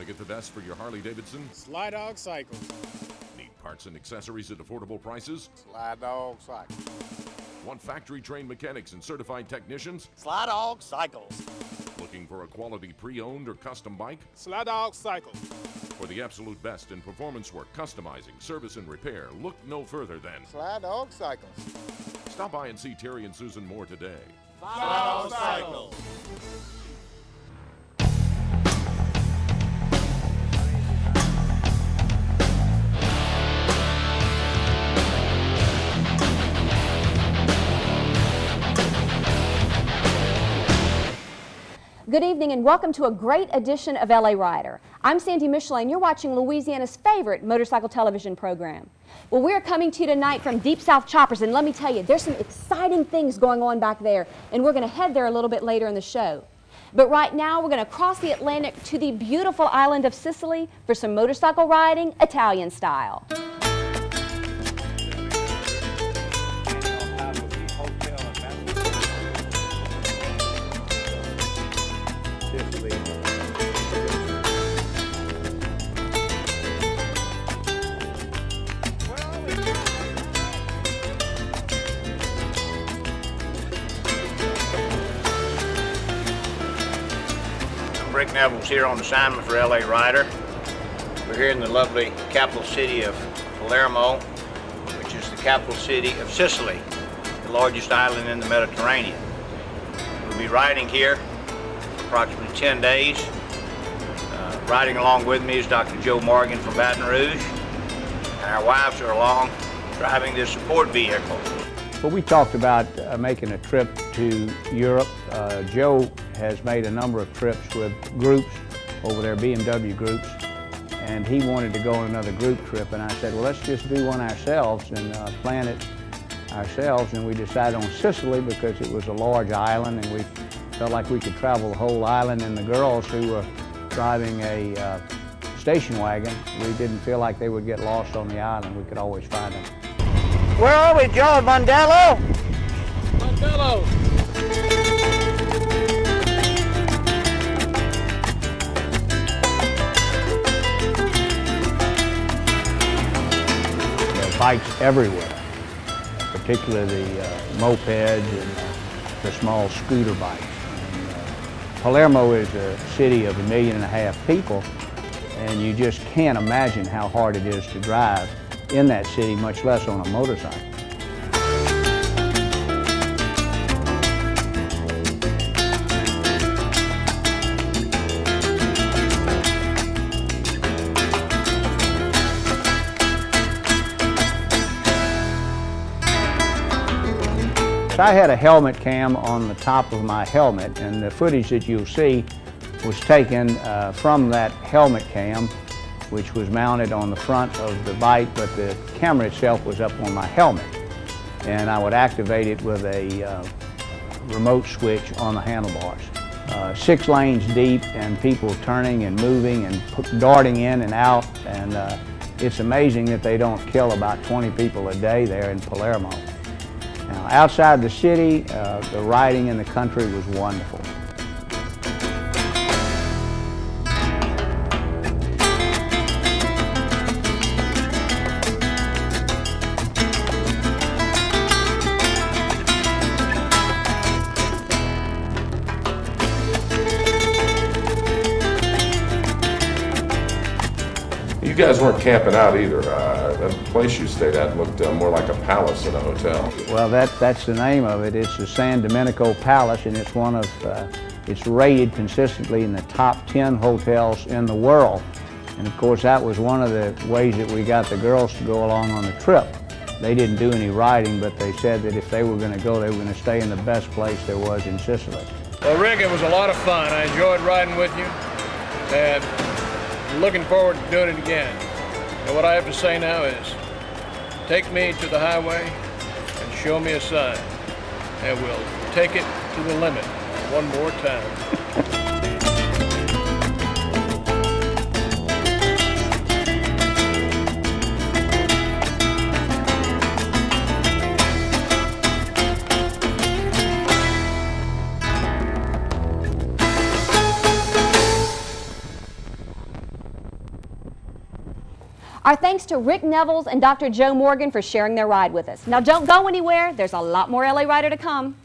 to get the best for your Harley-Davidson? Sly Dog Cycles. Need parts and accessories at affordable prices? Sly Dog Cycles. Want factory-trained mechanics and certified technicians? Sly Dog Cycles. Looking for a quality pre-owned or custom bike? Sly Dog Cycles. For the absolute best in performance work, customizing, service, and repair, look no further than Sly Dog Cycles. Stop by and see Terry and Susan Moore today. Sly Dog Cycles. Good evening and welcome to a great edition of LA Rider. I'm Sandy Michelin. You're watching Louisiana's favorite motorcycle television program. Well, we're coming to you tonight from Deep South Choppers, and let me tell you, there's some exciting things going on back there, and we're going to head there a little bit later in the show. But right now, we're going to cross the Atlantic to the beautiful island of Sicily for some motorcycle riding, Italian style. Rick Neville's here on assignment for LA Rider. We're here in the lovely capital city of Palermo, which is the capital city of Sicily, the largest island in the Mediterranean. We'll be riding here for approximately 10 days. Riding along with me is Dr. Joe Morgan from Baton Rouge, and our wives are along driving this support vehicle. Well, we talked about making a trip to Europe. Joe has made a number of trips with groups over there, BMW groups, and he wanted to go on another group trip, and I said, well, let's just do one ourselves and plan it ourselves, and we decided on Sicily because it was a large island and we felt like we could travel the whole island, and the girls who were driving a station wagon, we didn't feel like they would get lost on the island. We could always find them. Where are we, Joe? Mondello? Mondello. There are bikes everywhere, particularly the mopeds and the small scooter bikes. And, Palermo is a city of 1.5 million people, and you just can't imagine how hard it is to drive in that city, much less on a motorcycle. I had a helmet cam on the top of my helmet, and the footage that you'll see was taken from that helmet cam, which was mounted on the front of the bike, but the camera itself was up on my helmet. And I would activate it with a remote switch on the handlebars. 6 lanes deep, and people turning and moving and darting in and out, and it's amazing that they don't kill about 20 people a day there in Palermo. Now, outside the city, the riding in the country was wonderful. You guys weren't camping out either. That place you stayed at looked more like a palace than a hotel. Well, that's the name of it. It's the San Domenico Palace, and it's one of, it's rated consistently in the top 10 hotels in the world. And of course, that was one of the ways that we got the girls to go along on the trip. They didn't do any riding, but they said that if they were going to go, they were going to stay in the best place there was in Sicily. Well, Rick, it was a lot of fun. I enjoyed riding with you, and looking forward to doing it again. And what I have to say now is, take me to the highway and show me a sign, and we'll take it to the limit one more time. Our thanks to Rick Nevels and Dr. Joe Morgan for sharing their ride with us. Now don't go anywhere, there's a lot more LA Rider to come.